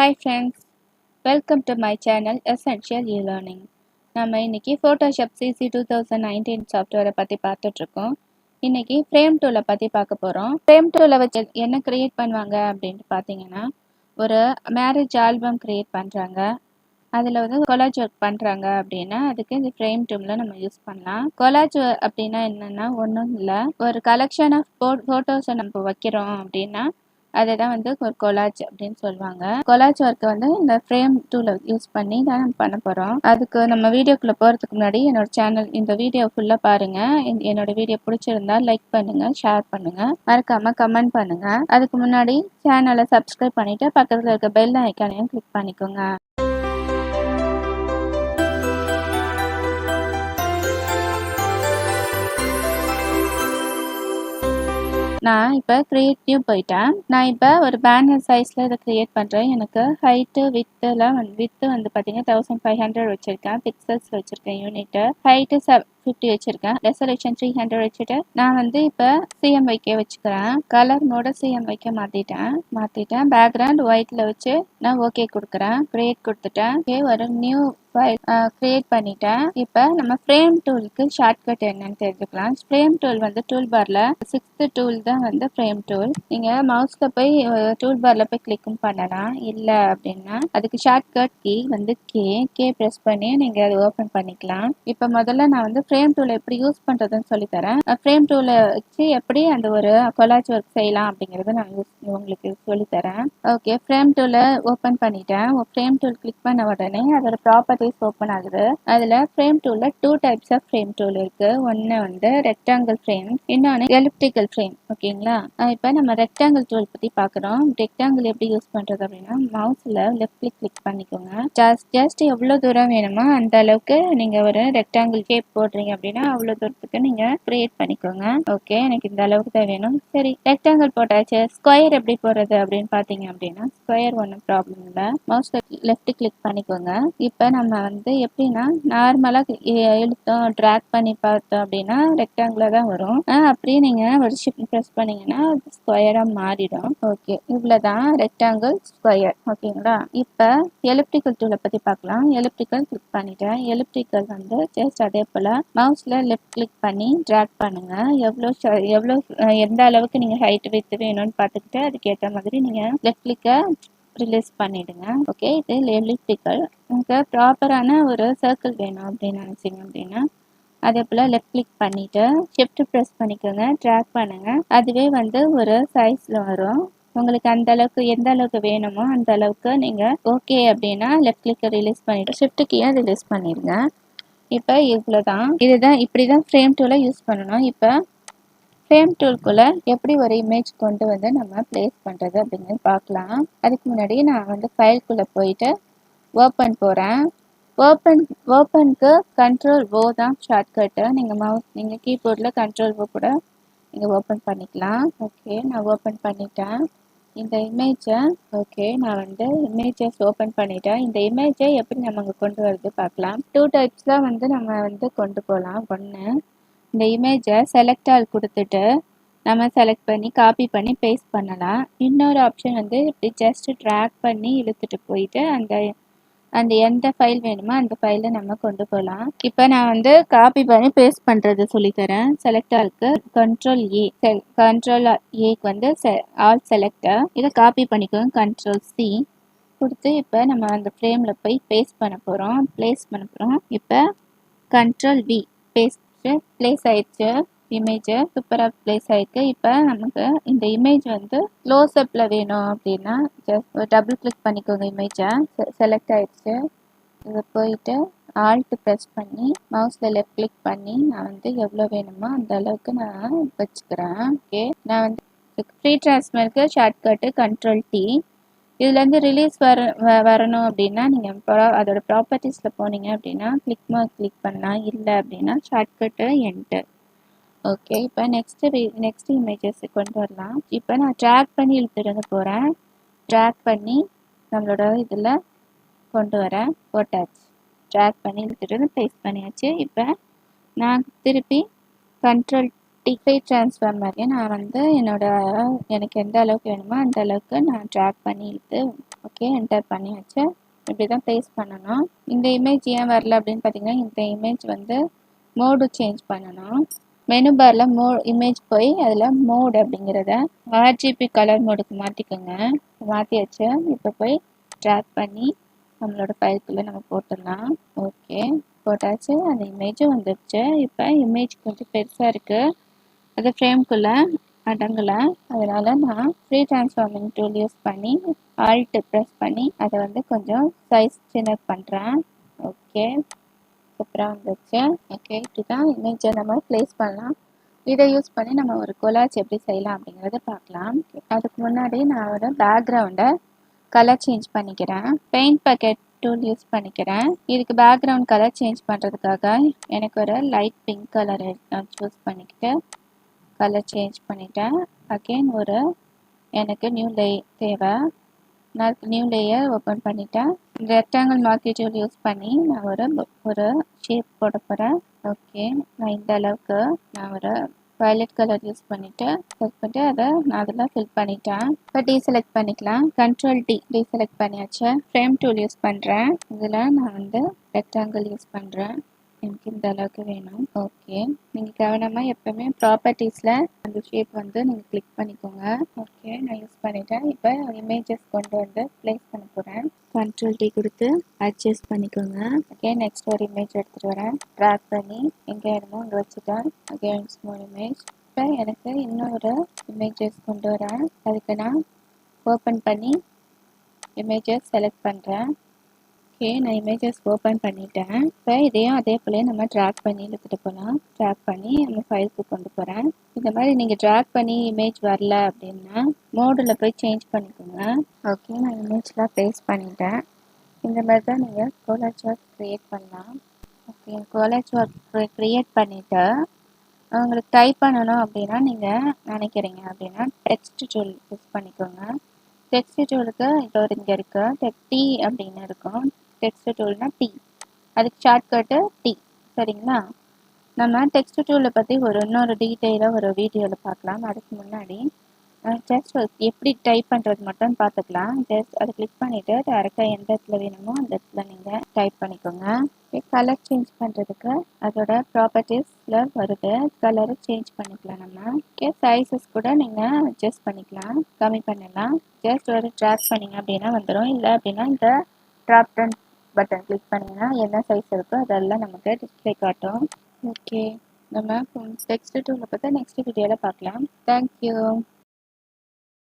Hi friends, welcome to my channel Essential E-Learning. நம்ம இன்னைக்கு Photoshop CC 2019 சாஃப்ட்வேரை பற்றி பார்த்துட்ருக்கோம். இன்னைக்கு ஃப்ரேம் டூலை பற்றி பார்க்க போகிறோம். ஃப்ரேம் டூலை வச்சு என்ன க்ரியேட் பண்ணுவாங்க அப்படின்ட்டு பார்த்தீங்கன்னா, ஒரு மேரேஜ் ஆல்பம் க்ரியேட் பண்ணுறாங்க, அதில் வந்து கொலாஜ் ஒர்க் பண்ணுறாங்க அப்படின்னா அதுக்கு இந்த ஃப்ரேம் டூலில் நம்ம யூஸ் பண்ணலாம். கொலாஜ் அப்படின்னா என்னென்னா ஒன்றும் இல்லை, ஒரு கலெக்ஷன் ஆஃப் ஃபோட்டோஸை நம்ம வைக்கிறோம் அப்படின்னா அதை தான் வந்து ஒரு கொலாஜ் அப்படின்னு சொல்லுவாங்க. கொலாஜ் ஒர்க்கை வந்து இந்த ஃப்ரேம் டூலை யூஸ் பண்ணி தான் நம்ம பண்ண போகிறோம். அதுக்கு நம்ம வீடியோக்குள்ளே போகிறதுக்கு முன்னாடி என்னோட சேனல் இந்த வீடியோ ஃபுல்லாக பாருங்கள். என்னோட வீடியோ பிடிச்சிருந்தா லைக் பண்ணுங்கள், ஷேர் பண்ணுங்கள், மறக்காமல் கமெண்ட் பண்ணுங்கள். அதுக்கு முன்னாடி சேனலை சப்ஸ்கிரைப் பண்ணிவிட்டு பக்கத்தில் இருக்க பெல் ஐக்கானையும் கிளிக் பண்ணிக்கோங்க. நான் இப்போ க்ரியேட்டிவ் போயிட்டேன். நான் இப்போ ஒரு பேனர் சைஸில் இதை க்ரியேட் பண்ணுறேன். எனக்கு ஹைட்டு வித்துலாம் வித்து வந்து பார்த்தீங்கன்னா 1500 வச்சுருக்கேன். பிக்சல்ஸில் வச்சுருக்கேன் யூனிட்டு. ஹைட்டு 50 வச்சுருக்கேன். ரெசல்யூஷன் 300 வச்சுட்டு நான் வந்து இப்போ சிஎம்வைக்கே வச்சுக்கிறேன். கலர் மோட சிஎம்வைக்கே மாற்றிட்டேன். பேக்ரவுண்ட் ஒயிட்டில் வச்சு நான் ஓகே கொடுக்குறேன். க்ரியேட் கொடுத்துட்டேன். ஓகே, ஒரு நியூ ஃபைல் க்ரியேட் பண்ணிட்டேன். இப்போ நம்ம ஃப்ரேம் டூலுக்கு ஷார்ட்கட் என்னன்னு தெரிஞ்சுக்கலாம். ஃப்ரேம் டூல் வந்து டூல் பாரில் 6th டூல் தான் வந்து ஃப்ரேம் டூல். நீங்கள் மவுஸில் போய் டூல் பாரில் போய் கிளிக்கும் பண்ணலாம். இல்லை அப்படின்னா அதுக்கு ஷார்ட்கட் கீ வந்து கே ப்ரெஸ் பண்ணி நீங்கள் அதை ஓப்பன் பண்ணிக்கலாம். இப்போ முதல்ல நான் வந்து ஃப்ரேம் டூலை எப்படி யூஸ் பண்ணுறதுன்னு சொல்லித்தரேன். ஃப்ரேம் டூலை வச்சு எப்படி அந்த ஒரு கொலாஜ் ஒர்க் செய்யலாம் அப்படிங்கிறத நான் உங்களுக்கு சொல்லித்தரேன். ஓகே, ஃப்ரேம் டூலை ஓப்பன் பண்ணிட்டேன். ஃப்ரேம் டூல் கிளிக் பண்ண உடனே அதோட ப்ராப்பர்ட்டிஸ் ஓப்பன் ஆகுது. அதில் ஃப்ரேம் டூலில் 2 டைப்ஸ் ஆஃப் ஃப்ரேம் டூல் இருக்குது. ஒன்று வந்து ரெக்டாங்கிள் ஃப்ரேம், இன்னொன்று எலிப்டிக்கல் ஃப்ரேம். ஓகேங்களா, இப்போ நம்ம ரெக்டாங்கிள் டூல் பற்றி பார்க்குறோம். ரெக்டாங்கிள் எப்படி யூஸ் பண்ணுறது அப்படின்னா மவுஸில் லெஃப்ட் கிளிக் பண்ணிக்கோங்க. ஜஸ்ட் எவ்வளோ தூரம் வேணுமோ அந்த அளவுக்கு நீங்கள் ஒரு ரெக்டாங்கிள் ஷேப் போடுறீங்க அப்படின்னா அவ்வளோ தூரத்துக்கு நீங்கள் கிரியேட் பண்ணிக்கோங்க. ஓகே, எனக்கு இந்த அளவுக்கு தான் வேணும். சரி, ரெக்டாங்கிள் போட்டாச்சு. ஸ்கொயர் எப்படி போடுறது அப்படின்னு பார்த்தீங்க அப்படின்னா ஸ்கொயர் ஒன்றும் ப்ராப்ளம் இல்லை. மவுஸில் லெஃப்ட் கிளிக் பண்ணிக்கோங்க. இப்போ நம்ம வந்து எப்படின்னா நார்மலாக இழுத்தோம் ட்ராக் பண்ணி பார்த்தோம் அப்படின்னா ரெக்டாங்கிளாக தான் வரும். அப்படியே நீங்கள் ஒரு ஷிஃப்ட் ப்ரெஸ் பண்ணிங்கன்னா அது ஸ்கொயராக மாறிடும். ஓகே, இவ்வளோதான் ரெக்டாங்கிள் ஸ்கொயர். ஓகேங்களா, இப்போ எலிப்டிக்கல் டூலை பற்றி பார்க்கலாம். எலிப்டிக்கல் கிளிக் பண்ணிட்டேன். எலிப்டிக்கல் வந்து ஜஸ்ட் அதே போல் மவுஸில் லெஃப்ட் கிளிக் பண்ணி ட்ராக் பண்ணுங்கள். எவ்வளோ எந்த அளவுக்கு நீங்கள் ஹைட் வித்து வேணும்னு பார்த்துக்கிட்டு அதுக்கேற்ற மாதிரி நீங்கள் லெஃப்ட் கிளிக்கை ரிலீஸ் பண்ணிவிடுங்க. ஓகே, இது எலிப்டிக்கல். உங்களுக்கு ப்ராப்பரான ஒரு சர்க்கிள் வேணும் அப்படின்னு நினச்சிங்க அப்படின்னா அதே போல் லெஃப்ட் கிளிக் பண்ணிவிட்டு ஷிஃப்ட் ப்ரெஸ் பண்ணிக்கோங்க, ட்ராக் பண்ணுங்கள். அதுவே வந்து ஒரு சைஸில் வரும். உங்களுக்கு அந்த அளவுக்கு எந்த அளவுக்கு வேணுமோ அந்த அளவுக்கு நீங்கள் ஓகே அப்படின்னா லெஃப்ட் கிளிக்கை ரிலீஸ் பண்ணிவிட்டு ஷிஃப்ட் கீயை ரிலீஸ் பண்ணிடுங்க. இப்போ இவ்வளோதான். இதுதான் இப்படி தான் ஃப்ரேம் டூலை யூஸ் பண்ணணும். இப்போ ஃப்ரேம் டூல்குள்ளே எப்படி ஒரு இமேஜ் கொண்டு வந்து நம்ம ப்ளேஸ் பண்ணுறது அப்படிங்கிறது பார்க்கலாம். அதுக்கு முன்னாடி நான் வந்து ஃபைல்குள்ளே போயிட்டு ஓப்பன் போகிறேன். ஓப்பனுக்கு கண்ட்ரோல்-O தான் ஷார்ட்கட்டு. நீங்கள் கீபோர்டில் கண்ட்ரோல்-O கூட நீங்கள் ஓப்பன் பண்ணிக்கலாம். ஓகே, நான் ஓப்பன் பண்ணிட்டேன் இந்த இமேஜை. ஓகே, நான் வந்து இமேஜஸ் ஓப்பன் பண்ணிட்டேன். இந்த இமேஜை எப்படி நம்ம அங்கே கொண்டு வரது பார்க்கலாம். 2 டைப்ஸ் தான் வந்து நம்ம வந்து கொண்டு போகலாம். ஒன்று, இந்த இமேஜை செலக்ட் ஆல் கொடுத்துட்டு நம்ம செலக்ட் பண்ணி காப்பி பண்ணி பேஸ்ட் பண்ணலாம். இன்னொரு ஆப்ஷன் வந்து இப்படி ஜஸ்ட் ட்ராக் பண்ணி இழுத்துட்டு போயிட்டு அந்த எந்த ஃபைல் வேணுமோ அந்த ஃபைலை நம்ம கொண்டு போகலாம். இப்போ நான் வந்து காப்பி பண்ணி பேஸ்ட் பண்ணுறது சொல்லித்தரேன். செலக்ட் ஆலுக்கு கண்ட்ரோல் ஏக்கு வந்து ஆல் செலக்டர், இதை காப்பி பண்ணிக்கோங்க. கண்ட்ரோல்-C கொடுத்து இப்போ நம்ம அந்த ஃப்ரேமில் போய் ப்ளேஸ் பண்ண போகிறோம். இப்போ கண்ட்ரோல்-V ப்ளேஸ் ஆயிடுச்சு. இமேஜை சூப்பராக ப்ளேஸ் ஆகிருக்கு. இப்போ நமக்கு இந்த இமேஜ் வந்து க்ளோஸ்அப்பில் வேணும் அப்படின்னா ஜஸ்ட் டபுள் கிளிக் பண்ணிக்கோங்க. இமேஜை செலக்ட் ஆகிடுச்சு. இதை போயிட்டு ஆல்ட் ப்ரெஸ் பண்ணி மவுஸில் லெஃப்ட் கிளிக் பண்ணி நான் வந்து எவ்வளோ வேணுமோ அந்த அளவுக்கு நான் வச்சுக்கிறேன். ஓகே, நான் வந்து ஃப்ரீ ட்ரான்ஸ்ஃபருக்கு ஷார்ட்கட்டு கண்ட்ரோல்-T. இதுலேருந்து ரிலீஸ் வரணும் அப்படின்னா நீங்கள் அதோட ப்ராப்பர்ட்டிஸில் போனீங்க அப்படின்னா கிளிக் பண்ணலாம். இல்லை அப்படின்னா ஷார்ட்கட்டு என்டர். ஓகே, இப்போ நெக்ஸ்ட் இமேஜஸ் கொண்டு வரலாம். இப்போ நான் ட்ராக் பண்ணி இழுத்துட்டு போகிறேன். ட்ராக் பண்ணி நம்மளோட இதில் கொண்டு வரேன். போட்டாச்சு. ட்ராக் பண்ணி இழுத்துட்டு பேஸ்ட் பண்ணியாச்சு. இப்போ நான் திருப்பி கண்ட்ரோல்-T ட்ரான்ஸ்ஃபார்ம் மாதிரி நான் வந்து எனக்கு எந்த அளவுக்கு வேணுமோ அந்த அளவுக்கு நான் ட்ராக் பண்ணி இழுத்து ஓகே, என்டர் பண்ணியாச்சு. இப்படி தான் ப்ளேஸ் பண்ணணும். இந்த இமேஜ் ஏன் வரல அப்படின்னு பார்த்தீங்கன்னா, இந்த இமேஜ் வந்து மோடு சேஞ்ச் பண்ணணும். மெனு பாரில் இமேஜ் போய் அதில் மோட் அப்படிங்கிறத RGB கலர் மோடுக்கு மாற்றிக்கோங்க. மாற்றியாச்சு. இப்போ போய் ட்ராக் பண்ணி நம்மளோட ஃபைலுக்குள்ளே நம்ம போட்டுடலாம். ஓகே, போட்டாச்சு. அந்த இமேஜும் வந்துடுச்சு. இப்போ இமேஜ் கொஞ்சம் பெருசாக இருக்குது, அது ஃப்ரேம்குள்ளே அடங்கலை. அதனால் நான் ஃப்ரீ ட்ரான்ஸ்ஃபார்மிங் டூல் யூஸ் பண்ணி ஆல்ட் ப்ரெஸ் பண்ணி அதை வந்து கொஞ்சம் சைஸ் சின்ன பண்ணுறேன். ஓகே, அப்புறம் வந்துச்சு. ஓகே, இதுதான் இமேஜை நம்ம ப்ளேஸ் பண்ணலாம். இதை யூஸ் பண்ணி நம்ம ஒரு கொலாஜ் எப்படி செய்யலாம் அப்படிங்கிறத பார்க்கலாம். அதுக்கு முன்னாடி நான் ஒரு பேக்ரவுண்டை கலர் சேஞ்ச் பண்ணிக்கிறேன். பெயிண்ட் பக்கெட் டூல் யூஸ் பண்ணிக்கிறேன். இதுக்கு பேக்ரவுண்ட் கலர் சேஞ்ச் பண்ணுறதுக்காக எனக்கு ஒரு லைட் பிங்க் கலர் சூஸ் பண்ணிக்கிட்டு கலர் சேஞ்ச் பண்ணிட்டேன். அகெயின் எனக்கு நியூ தேவை. நான் நியூ லேயர் ஓப்பன் பண்ணிட்டேன். ரெக்டாங்கிள் மார்க்கி டூல் யூஸ் பண்ணி நான் ஒரு ஷேப் போட போகிறேன். ஓகே, நான் இந்த அளவுக்கு நான் ஒரு வயலட் கலர் யூஸ் பண்ணிவிட்டு அதை நான் அதில் ஃபில் பண்ணிட்டேன். இப்போ டீசெலக்ட் பண்ணிக்கலாம். டீசெலக்ட் பண்ணியாச்சு. ஃப்ரேம் டூல் யூஸ் பண்ணுறேன். இதில் நான் வந்து ரெக்டாங்கிள் யூஸ் பண்ணுறேன். எனக்கு இந்த அளவுக்கு வேணும். ஓகே, நீங்கள் கவனமாக எப்போவுமே ப்ராப்பர்ட்டிஸில் அந்த ஷேப் வந்து நீங்கள் கிளிக் பண்ணிக்கோங்க. ஓகே, நான் யூஸ் பண்ணிட்டேன். இப்போ இமேஜஸ் கொண்டு வந்து ப்ளேஸ் பண்ண போகிறேன். Ctrl T கொடுத்து அட்ஜஸ்ட் பண்ணிக்கோங்க. ஓகே, நெக்ஸ்ட் ஒரு இமேஜ் எடுத்துகிட்டு வரேன். ட்ராக் பண்ணி எங்கே வேணுமோ அங்கே வச்சுட்டேன். Again small image. இப்போ எனக்கு இன்னொரு இமேஜஸ் கொண்டு வரேன். அதுக்கு நான் ஓப்பன் பண்ணி இமேஜஸ் செலக்ட் பண்ணுறேன். ஓகே, நான் இமேஜஸ் ஓப்பன் பண்ணிட்டேன். இப்போ இதையும் அதே போல நம்ம ட்ராக் பண்ணி எடுத்துகிட்டு போகலாம். ட்ராக் பண்ணி நம்ம ஃபைலுக்கு கொண்டு போகிறேன். இந்த மாதிரி நீங்கள் ட்ராக் பண்ணி இமேஜ் வரல அப்படின்னா மோடில் போய் சேஞ்ச் பண்ணிக்கோங்க. ஓகே, நான் இமேஜ்லாம் ப்ளேஸ் பண்ணிட்டேன். இந்த மாதிரி தான் நீங்கள் collage ஒர்க் க்ரியேட் பண்ணலாம். ஓகே, collage ஒர்க் க்ரியேட் பண்ணிவிட்டு உங்களுக்கு டைப் பண்ணணும் அப்படின்னா நீங்கள் நினைக்கிறீங்க அப்படின்னா டெக்ஸ்ட் டூல் யூஸ் பண்ணிக்கோங்க. டெக்ஸ்ட் டூலுக்கு இங்கே இருக்குது டி அப்படின்னு இருக்கும். டெக்ஸ்ட் டூல்னா டி, அதுக்கு ஷார்ட்கட்டு டி. சரிங்களா? நம்ம டெக்ஸ்ட் டூலை பற்றி இன்னொரு டீட்டெயிலாக ஒரு வீடியோவில் பார்க்கலாம். அதுக்கு முன்னாடி ஜஸ்ட் எப்படி டைப் பண்ணுறது மட்டும் பார்த்துக்கலாம். ஜஸ்ட் அதை கிளிக் பண்ணிவிட்டு டேரெக்டாக எந்த இடத்துல வேணுமோ அந்த இடத்துல நீங்கள் டைப் பண்ணிக்கோங்க. கலர் சேஞ்ச் பண்ணுறதுக்கு அதோட ப்ராப்பர்ட்டிஸில் வருது. கலரை சேஞ்ச் பண்ணிக்கலாம் நம்ம. ஓகே, சைஸஸ் கூட நீங்கள் அட்ஜஸ்ட் பண்ணிக்கலாம், கம்மி பண்ணலாம். ஜஸ்ட் ஒரு ட்ராக் பண்ணிங்க அப்படின்னா வந்துடும். இல்லை அப்படின்னா இந்த ட்ராப் டவுன் பட்டன் கிளிக் பண்ணிங்கன்னா என்ன சைஸ் இருக்கோ அதெல்லாம் நமக்கு டிஸ்பிளே காட்டும். ஓகே, நம்ம டெக்ஸ்ட் டூலை பற்றி நெக்ஸ்ட் வீடியோவில் பார்க்கலாம். தேங்க்யூ.